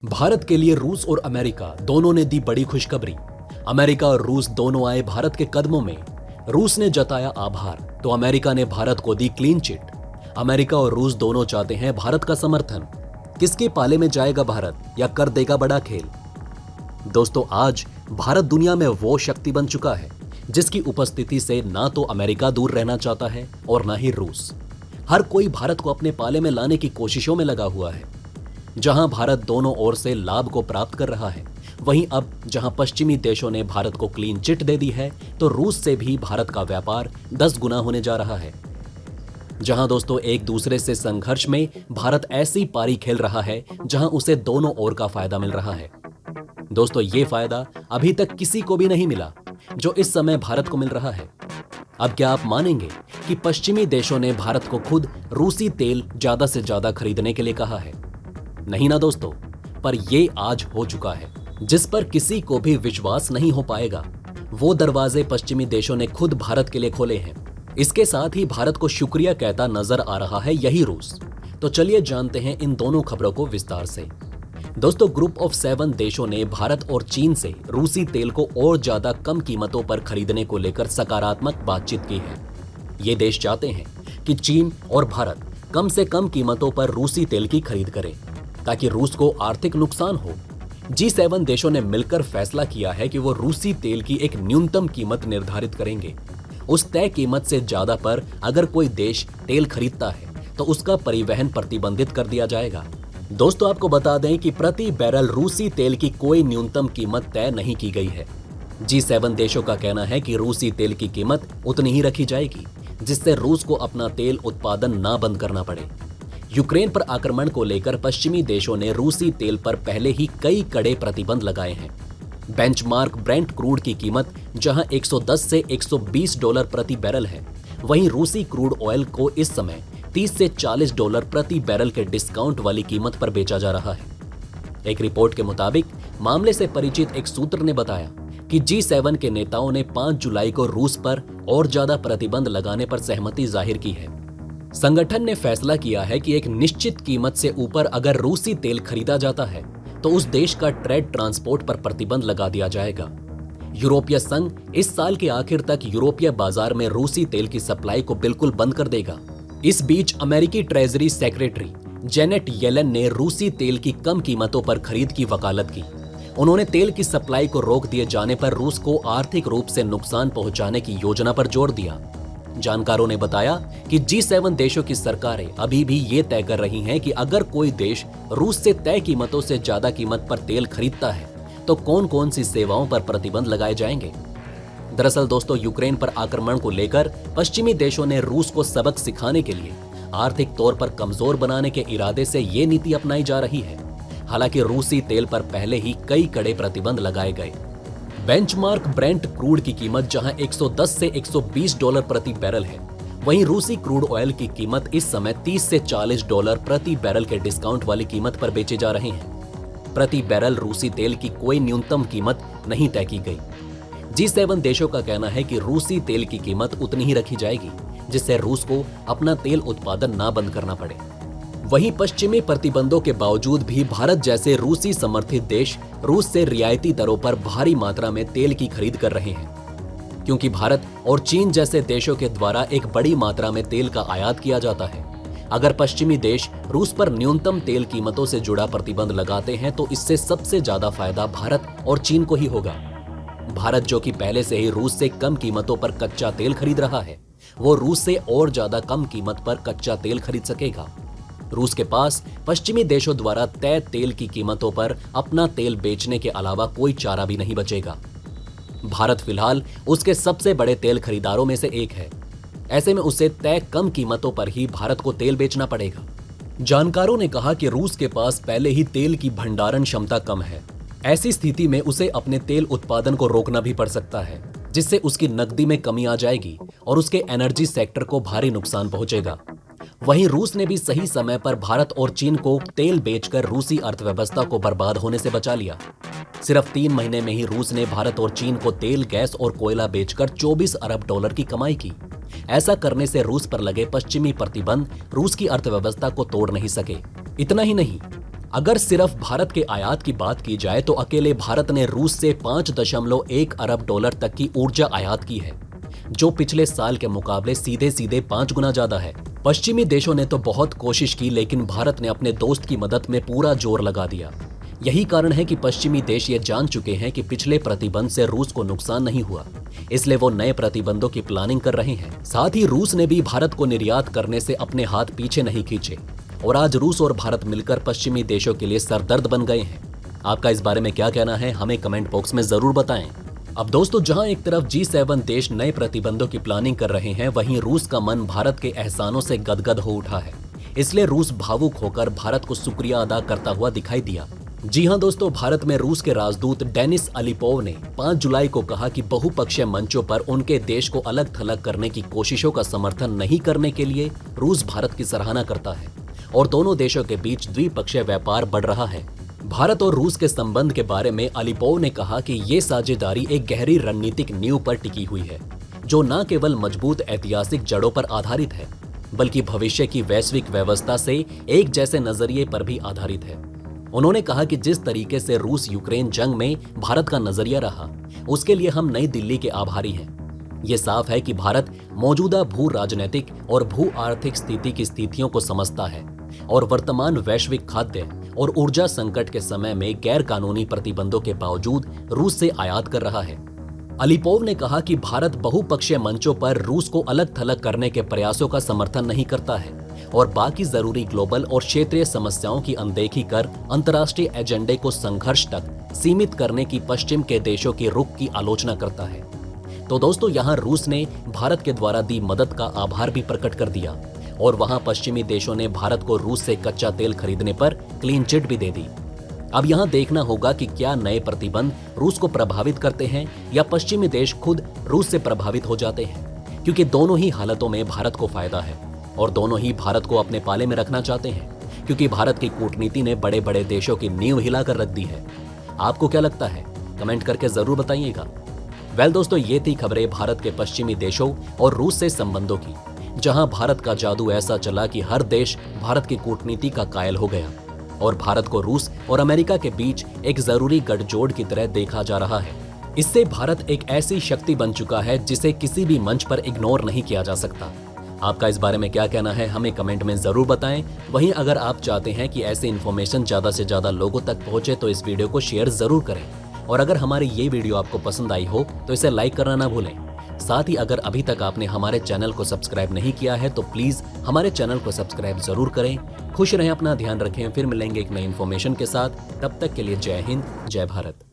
भारत के लिए रूस और अमेरिका दोनों ने दी बड़ी खुशखबरी। अमेरिका और रूस दोनों आए भारत के कदमों में। रूस ने जताया आभार तो अमेरिका ने भारत को दी क्लीन चिट। अमेरिका और रूस दोनों चाहते हैं भारत का समर्थन। किसके पाले में जाएगा भारत या कर देगा बड़ा खेल? दोस्तों, आज भारत दुनिया में वो शक्ति बन चुका है जिसकी उपस्थिति से ना तो अमेरिका दूर रहना चाहता है और ना ही रूस। हर कोई भारत को अपने पाले में लाने की कोशिशों में लगा हुआ है। जहां भारत दोनों ओर से लाभ को प्राप्त कर रहा है, वहीं अब जहां पश्चिमी देशों ने भारत को क्लीन चिट दे दी है, तो रूस से भी भारत का व्यापार 10 गुना होने जा रहा है। जहां दोस्तों एक दूसरे से संघर्ष में भारत ऐसी पारी खेल रहा है जहां उसे दोनों ओर का फायदा मिल रहा है। दोस्तों, ये फायदा अभी तक किसी को भी नहीं मिला जो इस समय भारत को मिल रहा है। अब क्या आप मानेंगे कि पश्चिमी देशों ने भारत को खुद रूसी तेल ज्यादा से ज्यादा खरीदने के लिए कहा है? नहीं ना दोस्तों, पर ये आज हो चुका है जिस पर किसी को भी विश्वास नहीं हो पाएगा। वो दरवाजे पश्चिमी देशों ने खुद भारत के लिए खोले हैं। इसके साथ ही भारत को शुक्रिया कहता नजर आ रहा है यही रूस। तो चलिए जानते हैं इन दोनों खबरों को विस्तार से। दोस्तों, ग्रुप ऑफ 7 देशों ने भारत और चीन से रूसी तेल को और ज्यादा कम कीमतों पर खरीदने को लेकर सकारात्मक बातचीत की है। ये देश चाहते हैं कि चीन और भारत कम से कम कीमतों पर रूसी तेल की खरीद करें ताकि रूस को आर्थिक नुकसान हो। G7 देशों ने मिलकर फैसला किया है कि वो रूसी तेल की एक न्यूनतम कीमत निर्धारित करेंगे। उस तय कीमत से ज्यादा पर अगर कोई देश तेल खरीदता है तो उसका परिवहन प्रतिबंधित कर दिया जाएगा। दोस्तों, आपको बता दें कि प्रति बैरल रूसी तेल की कोई न्यूनतम कीमत तय नहीं की गई है। G7 देशों का कहना है कि रूसी तेल की कीमत उतनी ही रखी जाएगी जिससे रूस को अपना तेल उत्पादन ना बंद करना पड़े। यूक्रेन पर आक्रमण को लेकर पश्चिमी देशों ने रूसी तेल पर पहले ही कई कड़े प्रतिबंध लगाए हैं। बेंचमार्क ब्रेंट क्रूड की कीमत जहां 110 से 120 डॉलर प्रति बैरल है, वहीं रूसी क्रूड ऑयल को इस समय 30 से 40 डॉलर प्रति बैरल के डिस्काउंट वाली कीमत पर बेचा जा रहा है। एक रिपोर्ट के मुताबिक मामले से परिचित एक सूत्र ने बताया कि G7 के नेताओं ने 5 जुलाई को रूस पर और ज्यादा प्रतिबंध लगाने पर सहमति जाहिर की है। संगठन ने फैसला किया है कि एक निश्चित कीमत से ऊपर अगर रूसी तेल खरीदा जाता है तो उस देश का ट्रेड ट्रांसपोर्ट पर प्रतिबंध लगा दिया जाएगा। यूरोपीय संघ इस साल के आखिर तक यूरोपीय बाजार में रूसी तेल की सप्लाई को बिल्कुल बंद कर देगा। इस बीच अमेरिकी ट्रेजरी सेक्रेटरी जेनेट येलन ने रूसी तेल की कम कीमतों पर खरीद की वकालत की। उन्होंने तेल की सप्लाई को रोक दिए जाने पर रूस को आर्थिक रूप से नुकसान पहुंचाने की योजना पर जोर दिया। जानकारों ने बताया कि G7 देशों की सरकारें अभी भी ये तय कर रही हैं कि अगर कोई देश रूस से तय कीमतों से ज्यादा कीमत पर तेल खरीदता है तो कौन कौन सी सेवाओं पर प्रतिबंध लगाए जाएंगे। दरअसल दोस्तों, यूक्रेन पर आक्रमण को लेकर पश्चिमी देशों ने रूस को सबक सिखाने के लिए आर्थिक तौर पर कमजोर बनाने के इरादे से ये नीति अपनाई जा रही है। हालांकि रूसी तेल पर पहले ही कई कड़े प्रतिबंध लगाए गए। बेंचमार्क ब्रेंट क्रूड की कीमत जहां 110 से 120 डॉलर प्रति बैरल है, वहीं रूसी क्रूड ऑयल की कीमत इस समय 30 से 40 डॉलर प्रति बैरल के डिस्काउंट वाली कीमत पर बेचे जा रहे हैं। प्रति बैरल रूसी तेल की कोई न्यूनतम कीमत नहीं तय की गई। G7 देशों का कहना है कि रूसी तेल की कीमत उतनी ही रखी जाएगी जिससे रूस को अपना तेल उत्पादन ना बंद करना पड़े। वहीं पश्चिमी प्रतिबंधों के बावजूद भी भारत जैसे रूसी समर्थित देश रूस से रियायती दरों पर भारी मात्रा में तेल की खरीद कर रहे हैं, क्योंकि भारत और चीन जैसे देशों के द्वारा एक बड़ी मात्रा में तेल का आयात किया जाता है। अगर पश्चिमी देश रूस पर न्यूनतम तेल कीमतों से जुड़ा प्रतिबंध लगाते हैं तो इससे सबसे ज्यादा फायदा भारत और चीन को ही होगा। भारत, जो कि पहले से ही रूस से कम कीमतों पर कच्चा तेल खरीद रहा है, वो रूस से और ज्यादा कम कीमत पर कच्चा तेल खरीद सकेगा। रूस के पास पश्चिमी देशों द्वारा तय तेल की कीमतों पर अपना तेल बेचने के अलावा कोई चारा भी नहीं बचेगा। भारत फिलहाल उसके सबसे बड़े तेल खरीदारों में से एक है। ऐसे में उसे तय कम कीमतों पर ही भारत को तेल बेचना पड़ेगा। जानकारों ने कहा कि रूस के पास पहले ही तेल की भंडारण क्षमता कम है। ऐसी स्थिति में उसे अपने तेल उत्पादन को रोकना भी पड़ सकता है, जिससे उसकी नकदी में कमी आ जाएगी और उसके एनर्जी सेक्टर को भारी नुकसान पहुंचेगा। वहीं रूस ने भी सही समय पर भारत और चीन को तेल बेचकर रूसी अर्थव्यवस्था को बर्बाद होने से बचा लिया। सिर्फ 3 महीने में ही रूस ने भारत और चीन को तेल, गैस और कोयला बेचकर 24 अरब डॉलर की कमाई की। ऐसा करने से रूस पर लगे पश्चिमी प्रतिबंध रूस की अर्थव्यवस्था को तोड़ नहीं सके। इतना ही नहीं, अगर सिर्फ भारत के आयात की बात की जाए तो अकेले भारत ने रूस से 5.1 अरब डॉलर तक की ऊर्जा आयात की है, जो पिछले साल के मुकाबले सीधे सीधे 5 गुना ज्यादा है। पश्चिमी देशों ने तो बहुत कोशिश की, लेकिन भारत ने अपने दोस्त की मदद में पूरा जोर लगा दिया। यही कारण है कि पश्चिमी देश ये जान चुके हैं कि पिछले प्रतिबंध से रूस को नुकसान नहीं हुआ, इसलिए वो नए प्रतिबंधों की प्लानिंग कर रहे हैं। साथ ही रूस ने भी भारत को निर्यात करने से अपने हाथ पीछे नहीं खींचे और आज रूस और भारत मिलकर पश्चिमी देशों के लिए सरदर्द बन गए हैं। आपका इस बारे में क्या कहना है, हमें कमेंट बॉक्स में जरूर बताएं। अब दोस्तों, जहां एक तरफ G7 देश नए प्रतिबंधों की प्लानिंग कर रहे हैं, वहीं रूस का मन भारत के एहसानों से गदगद हो उठा है। इसलिए रूस भावुक होकर भारत को शुक्रिया अदा करता हुआ दिखाई दिया। जी हां दोस्तों, भारत में रूस के राजदूत डेनिस अलीपोव ने 5 जुलाई को कहा कि बहुपक्षीय मंचों पर उनके देश को अलग थलग करने की कोशिशों का समर्थन नहीं करने के लिए रूस भारत की सराहना करता है और दोनों देशों के बीच द्विपक्षीय व्यापार बढ़ रहा है। भारत और रूस के संबंध के बारे में अलीपोव ने कहा कि ये साझेदारी एक गहरी रणनीतिक नींव पर टिकी हुई है, जो न केवल मजबूत ऐतिहासिक जड़ों पर आधारित है, बल्कि भविष्य की वैश्विक व्यवस्था से एक जैसे नजरिए पर भी आधारित है। उन्होंने कहा कि जिस तरीके से रूस यूक्रेन जंग में भारत का नजरिया रहा, उसके लिए हम नई दिल्ली के आभारी हैं। ये साफ है कि भारत मौजूदा भू राजनीतिक और भू आर्थिक स्थिति की स्थितियों को समझता है और वर्तमान वैश्विक खाद्य और ऊर्जा संकट के समय में गैर कानूनी प्रतिबंधों के बावजूद रूस से आयात कर रहा है। अलीपोव ने कहा कि भारत बहुपक्षीय मंचों पर रूस को अलग थलग करने के प्रयासों का समर्थन नहीं करता है और बाकी जरूरी ग्लोबल और क्षेत्रीय समस्याओं की अनदेखी कर अंतर्राष्ट्रीय एजेंडे को संघर्ष तक सीमित करने की पश्चिम के देशों की रुख की आलोचना करता है। तो दोस्तों, यहाँ रूस ने भारत के द्वारा दी मदद का आभार भी प्रकट कर दिया और वहां पश्चिमी देशों ने भारत को रूस से कच्चा तेल खरीदने पर क्लीन चिट भी दे दी। अब यहाँ देखना होगा कि क्या नए प्रतिबंध रूस को प्रभावित करते हैं या पश्चिमी देश खुद रूस से प्रभावित हो जाते हैं, क्योंकि दोनों ही हालतों में भारत को फायदा है और दोनों ही भारत को अपने पाले में रखना चाहते हैं, क्योंकि भारत की कूटनीति ने बड़े बड़े देशों की नींव हिलाकर रख दी है। आपको क्या लगता है, कमेंट करके जरूर बताइएगा। वेल दोस्तों, ये थी खबरें भारत के पश्चिमी देशों और रूस से संबंधों की, जहां भारत का जादू ऐसा चला कि हर देश भारत की कूटनीति का कायल हो गया और भारत को रूस और अमेरिका के बीच एक जरूरी गठजोड़ की तरह देखा जा रहा है। इससे भारत एक ऐसी शक्ति बन चुका है जिसे किसी भी मंच पर इग्नोर नहीं किया जा सकता। आपका इस बारे में क्या कहना है, हमें कमेंट में जरूर बताएं। वहीं अगर आप चाहते हैं कि ऐसी इन्फॉर्मेशन ज्यादा से ज्यादा लोगों तक पहुंचे तो इस वीडियो को शेयर जरूर करें और अगर हमारी ये वीडियो आपको पसंद आई हो तो इसे लाइक करना ना भूलें। साथ ही अगर अभी तक आपने हमारे चैनल को सब्सक्राइब नहीं किया है तो प्लीज हमारे चैनल को सब्सक्राइब जरूर करें। खुश रहें, अपना ध्यान रखें, फिर मिलेंगे एक नई इन्फॉर्मेशन के साथ। तब तक के लिए जय हिंद, जय भारत।